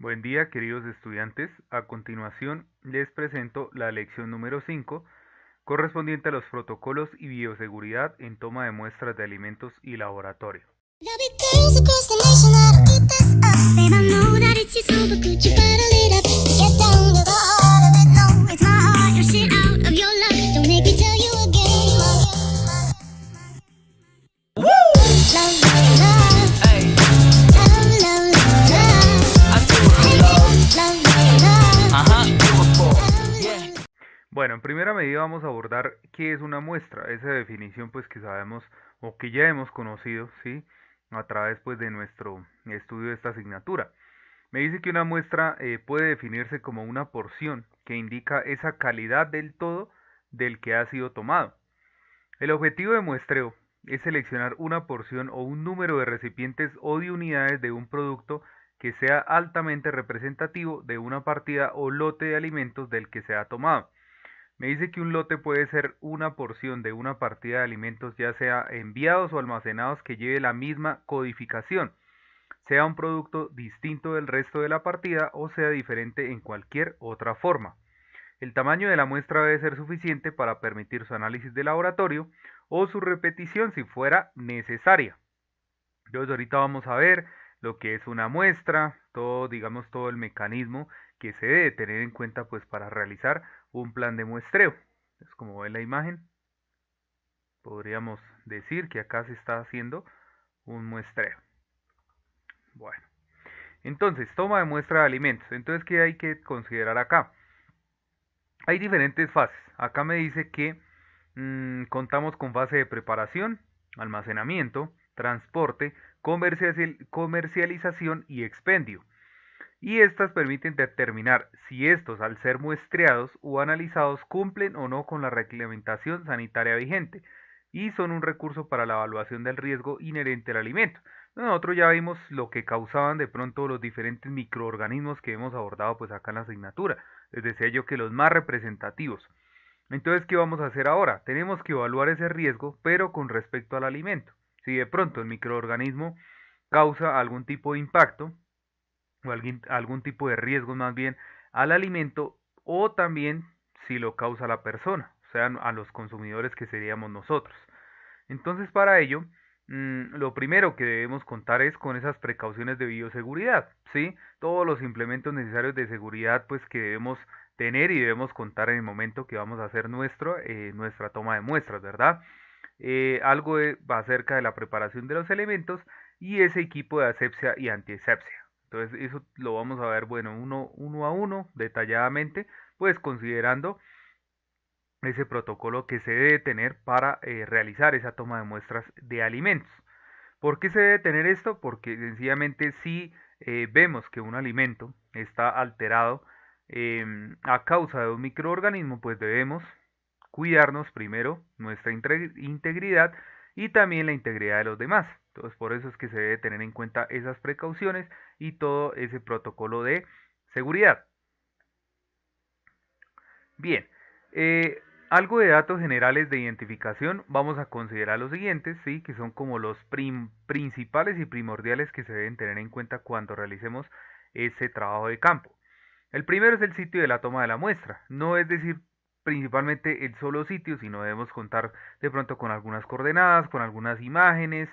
Buen día, queridos estudiantes. A continuación, les presento la lección número 5, correspondiente a los protocolos y bioseguridad en toma de muestras de alimentos y laboratorio. There'll be girls across the nation that'll eat this up. Babe, I know that it's your soul, but could you bottle it up? Get down to the heart of it. No, it's my heart. You're shit out of your luck. Don't make me tell you again. Woo! Love, love, love. Hey, Love, love, love, love. I do it, love. Love, love, love. Yeah. Bueno, en primera medida vamos a abordar qué es una muestra, esa definición pues que sabemos o que ya hemos conocido, ¿sí? A través pues de nuestro estudio de esta asignatura. Me dice que una muestra puede definirse como una porción que indica esa calidad del todo del que ha sido tomado. El objetivo de muestreo es seleccionar una porción o un número de recipientes o de unidades de un producto que sea altamente representativo de una partida o lote de alimentos del que se ha tomado. Me dice que un lote puede ser una porción de una partida de alimentos, ya sea enviados o almacenados, que lleve la misma codificación, sea un producto distinto del resto de la partida o sea diferente en cualquier otra forma. El tamaño de la muestra debe ser suficiente para permitir su análisis de laboratorio o su repetición si fuera necesaria. Entonces ahorita vamos a ver lo que es una muestra, todo, digamos, todo el mecanismo que se debe tener en cuenta pues para realizar un plan de muestreo. Entonces, como ven la imagen, podríamos decir que acá se está haciendo un muestreo. Bueno, entonces, toma de muestra de alimentos. Entonces, ¿qué hay que considerar acá? Hay diferentes fases. Acá me dice que contamos con fase de preparación, almacenamiento, transporte, comercialización y expendio. Y estas permiten determinar si estos, al ser muestreados o analizados, cumplen o no con la reglamentación sanitaria vigente y son un recurso para la evaluación del riesgo inherente al alimento. Nosotros ya vimos lo que causaban de pronto los diferentes microorganismos que hemos abordado pues acá en la asignatura. Les decía yo que los más representativos. Entonces, ¿qué vamos a hacer ahora? Tenemos que evaluar ese riesgo, pero con respecto al alimento. Si de pronto el microorganismo causa algún tipo de impacto, o algún tipo de riesgo más bien al alimento, o también si lo causa la persona, o sea, a los consumidores que seríamos nosotros. Entonces, para ello, lo primero que debemos contar es con esas precauciones de bioseguridad, ¿sí? Todos los implementos necesarios de seguridad pues que debemos tener y debemos contar en el momento que vamos a hacer nuestra toma de muestras, ¿verdad? Algo acerca de la preparación de los elementos y ese equipo de asepsia y antiasepsia. Entonces eso lo vamos a ver, bueno, uno a uno, detalladamente, pues considerando ese protocolo que se debe tener para realizar esa toma de muestras de alimentos. ¿Por qué se debe tener esto? Porque sencillamente si vemos que un alimento está alterado a causa de un microorganismo, pues debemos cuidarnos primero nuestra integridad y también la integridad de los demás. Entonces por eso es que se debe tener en cuenta esas precauciones y todo ese protocolo de seguridad. Bien, algo de datos generales de identificación, vamos a considerar los siguientes, ¿sí? Que son como los principales y primordiales que se deben tener en cuenta cuando realicemos ese trabajo de campo. El primero es el sitio de la toma de la muestra, no es decir principalmente el solo sitio, sino debemos contar de pronto con algunas coordenadas, con algunas imágenes,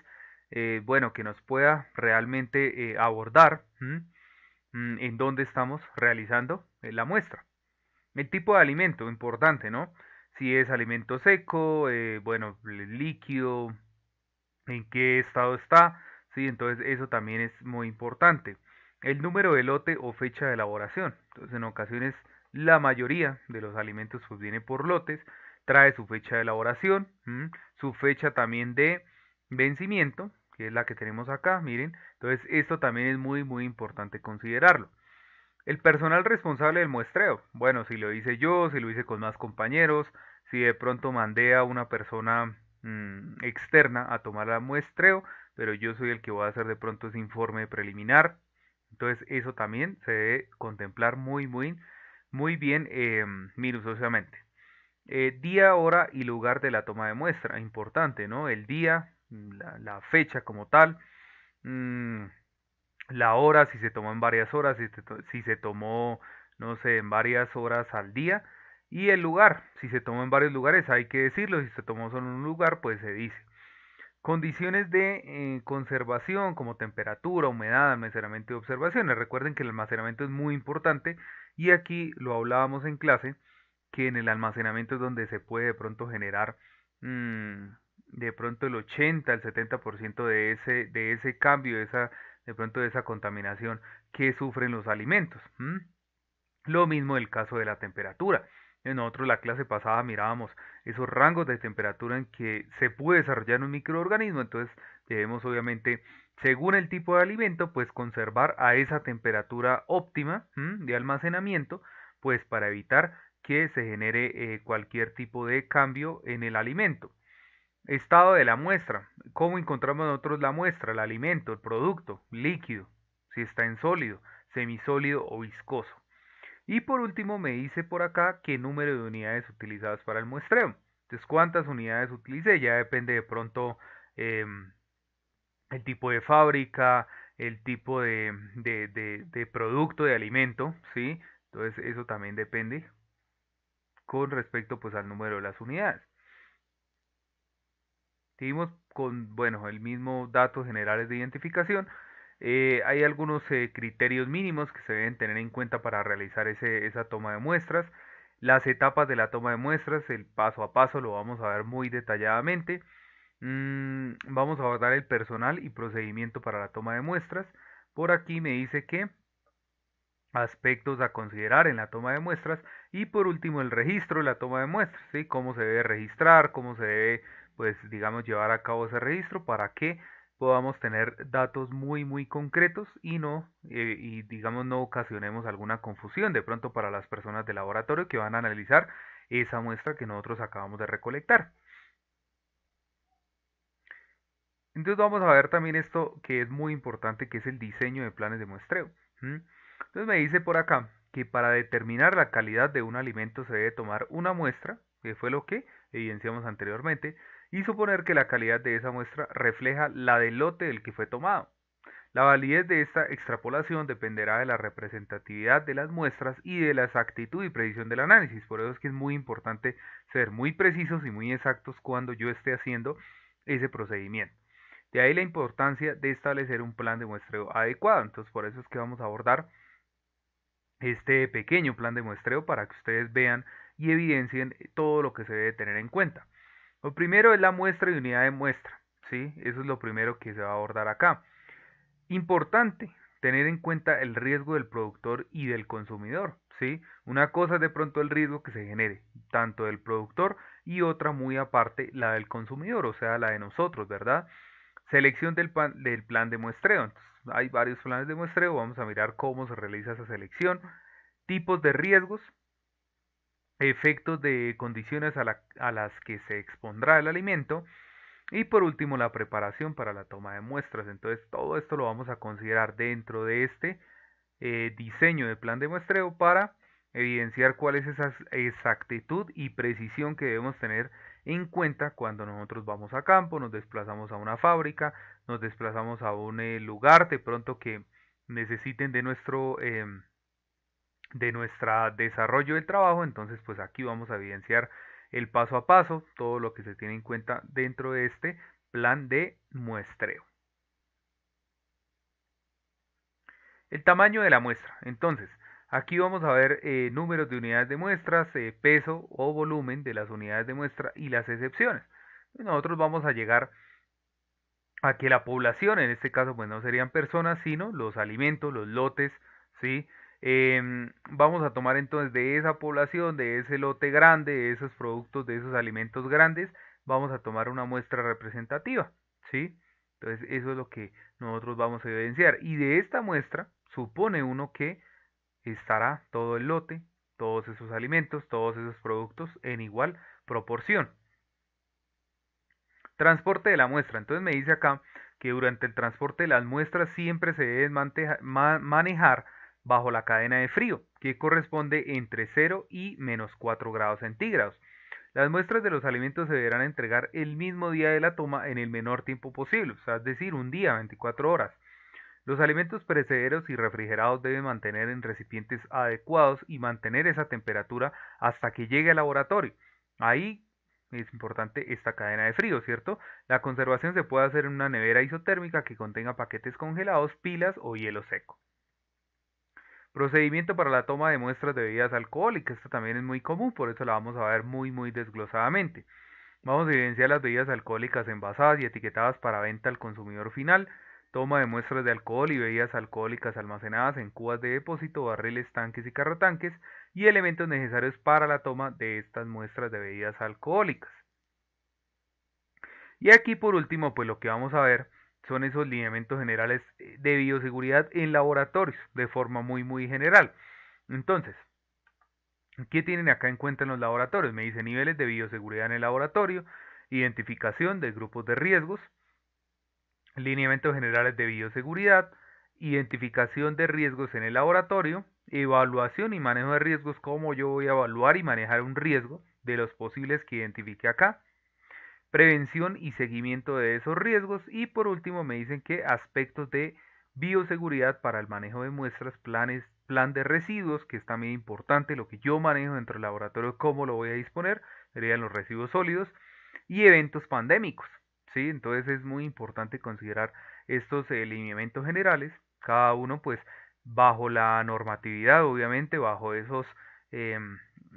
bueno, que nos pueda realmente abordar en dónde estamos realizando la muestra. El tipo de alimento, importante, ¿no? Si es alimento seco, bueno, líquido, en qué estado está, ¿sí? Entonces eso también es muy importante. El número de lote o fecha de elaboración. Entonces en ocasiones la mayoría de los alimentos pues viene por lotes, trae su fecha de elaboración, su fecha también de vencimiento, que es la que tenemos acá, miren. Entonces esto también es muy importante considerarlo. El personal responsable del muestreo. Bueno, si lo hice yo, si lo hice con más compañeros, si de pronto mandé a una persona externa a tomar el muestreo, pero yo soy el que voy a hacer de pronto ese informe preliminar. Entonces eso también se debe contemplar muy bien minuciosamente. Día, hora y lugar de la toma de muestra. Importante, ¿no? El día, la fecha como tal. la hora, si se tomó en varias horas, si se tomó, no sé, en varias horas al día, y el lugar, si se tomó en varios lugares, hay que decirlo, si se tomó solo en un lugar, pues se dice. Condiciones de conservación como temperatura, humedad, almacenamiento y observaciones. Recuerden que el almacenamiento es muy importante y aquí lo hablábamos en clase, que en el almacenamiento es donde se puede de pronto generar mm, de pronto el 80, el 70% de ese cambio, de pronto de esa contaminación que sufren los alimentos. Lo mismo el caso de la temperatura. Nosotros la clase pasada mirábamos esos rangos de temperatura en que se puede desarrollar un microorganismo, entonces debemos obviamente, según el tipo de alimento, pues conservar a esa temperatura óptima de almacenamiento, pues para evitar que se genere cualquier tipo de cambio en el alimento. Estado de la muestra. ¿Cómo encontramos nosotros la muestra, el alimento, el producto, líquido, si está en sólido, semisólido o viscoso? Y por último me dice por acá qué número de unidades utilizadas para el muestreo. Entonces, ¿cuántas unidades utilicé? Ya depende de pronto el tipo de fábrica, el tipo de producto, de alimento, ¿sí? Entonces, eso también depende con respecto pues al número de las unidades. Seguimos con, bueno, el mismo datos generales de identificación. Hay algunos criterios mínimos que se deben tener en cuenta para realizar esa toma de muestras. Las etapas de la toma de muestras, el paso a paso, lo vamos a ver muy detalladamente. Vamos a abordar el personal y procedimiento para la toma de muestras. Por aquí me dice que aspectos a considerar en la toma de muestras y por último el registro de la toma de muestras, ¿sí? Cómo se debe registrar, cómo se debe, pues, digamos, llevar a cabo ese registro para que podamos tener datos muy concretos y no, y digamos, no ocasionemos alguna confusión de pronto para las personas del laboratorio que van a analizar esa muestra que nosotros acabamos de recolectar. Entonces vamos a ver también esto que es muy importante, que es el diseño de planes de muestreo. Entonces me dice por acá que para determinar la calidad de un alimento se debe tomar una muestra, que fue lo que evidenciamos anteriormente, y suponer que la calidad de esa muestra refleja la del lote del que fue tomado. La validez de esta extrapolación dependerá de la representatividad de las muestras y de la exactitud y precisión del análisis. Por eso es que es muy importante ser muy precisos y muy exactos cuando yo esté haciendo ese procedimiento. De ahí la importancia de establecer un plan de muestreo adecuado. Entonces, por eso es que vamos a abordar este pequeño plan de muestreo para que ustedes vean y evidencien todo lo que se debe tener en cuenta. Lo primero es la muestra y unidad de muestra, ¿sí? Eso es lo primero que se va a abordar acá. Importante tener en cuenta el riesgo del productor y del consumidor, ¿sí? Una cosa es de pronto el riesgo que se genere, tanto del productor y otra muy aparte, la del consumidor, o sea, la de nosotros, ¿verdad? Selección del plan de muestreo. Entonces, hay varios planes de muestreo, vamos a mirar cómo se realiza esa selección, tipos de riesgos, efectos de condiciones a las que se expondrá el alimento y por último la preparación para la toma de muestras. Entonces todo esto lo vamos a considerar dentro de este diseño de plan de muestreo para evidenciar cuál es esa exactitud y precisión que debemos tener en cuenta cuando nosotros vamos a campo, nos desplazamos a una fábrica, nos desplazamos a un lugar de pronto que necesiten de nuestra desarrollo del trabajo. Entonces pues aquí vamos a evidenciar el paso a paso, todo lo que se tiene en cuenta dentro de este plan de muestreo. El tamaño de la muestra. Entonces, aquí vamos a ver números de unidades de muestras, peso o volumen de las unidades de muestra y las excepciones. Nosotros vamos a llegar a que la población, en este caso pues no serían personas, sino los alimentos, los lotes, ¿sí? Vamos a tomar entonces de esa población, de ese lote grande, de esos productos, de esos alimentos grandes, vamos a tomar una muestra representativa, ¿sí? Entonces eso es lo que nosotros vamos a evidenciar. Y de esta muestra supone uno que estará todo el lote, todos esos alimentos, todos esos productos en igual proporción. Transporte de la muestra. Entonces me dice acá que durante el transporte de las muestras siempre se deben manejar bajo la cadena de frío, que corresponde entre 0 y menos 4 grados centígrados. Las muestras de los alimentos se deberán entregar el mismo día de la toma en el menor tiempo posible, o sea, es decir, un día, 24 horas. Los alimentos perecederos y refrigerados deben mantener en recipientes adecuados y mantener esa temperatura hasta que llegue al laboratorio. Ahí es importante esta cadena de frío, ¿cierto? La conservación se puede hacer en una nevera isotérmica que contenga paquetes congelados, pilas o hielo seco. Procedimiento para la toma de muestras de bebidas alcohólicas. Esto también es muy común, por eso la vamos a ver muy desglosadamente. Vamos a evidenciar las bebidas alcohólicas envasadas y etiquetadas para venta al consumidor final. Toma de muestras de alcohol y bebidas alcohólicas almacenadas en cubas de depósito, barriles, tanques y carrotanques y elementos necesarios para la toma de estas muestras de bebidas alcohólicas. Y aquí por último, pues lo que vamos a ver son esos lineamientos generales de bioseguridad en laboratorios, de forma muy general. Entonces, ¿qué tienen acá en cuenta en los laboratorios? Me dice niveles de bioseguridad en el laboratorio, identificación de grupos de riesgos, lineamientos generales de bioseguridad, identificación de riesgos en el laboratorio, evaluación y manejo de riesgos, cómo yo voy a evaluar y manejar un riesgo de los posibles que identifique acá, prevención y seguimiento de esos riesgos y por último me dicen que aspectos de bioseguridad para el manejo de muestras, plan de residuos, que es también importante lo que yo manejo dentro del laboratorio, cómo lo voy a disponer, serían los residuos sólidos y eventos pandémicos, ¿sí? Entonces es muy importante considerar estos lineamientos generales, cada uno pues bajo la normatividad, obviamente, bajo esos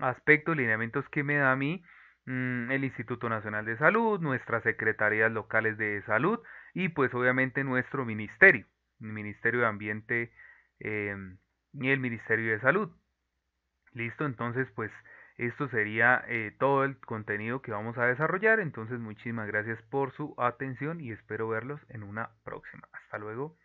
aspectos, lineamientos que me da a mí el Instituto Nacional de Salud, nuestras secretarías locales de salud y pues obviamente nuestro ministerio, el Ministerio de Ambiente y el Ministerio de Salud. Listo, entonces pues esto sería todo el contenido que vamos a desarrollar. Entonces muchísimas gracias por su atención y espero verlos en una próxima. Hasta luego.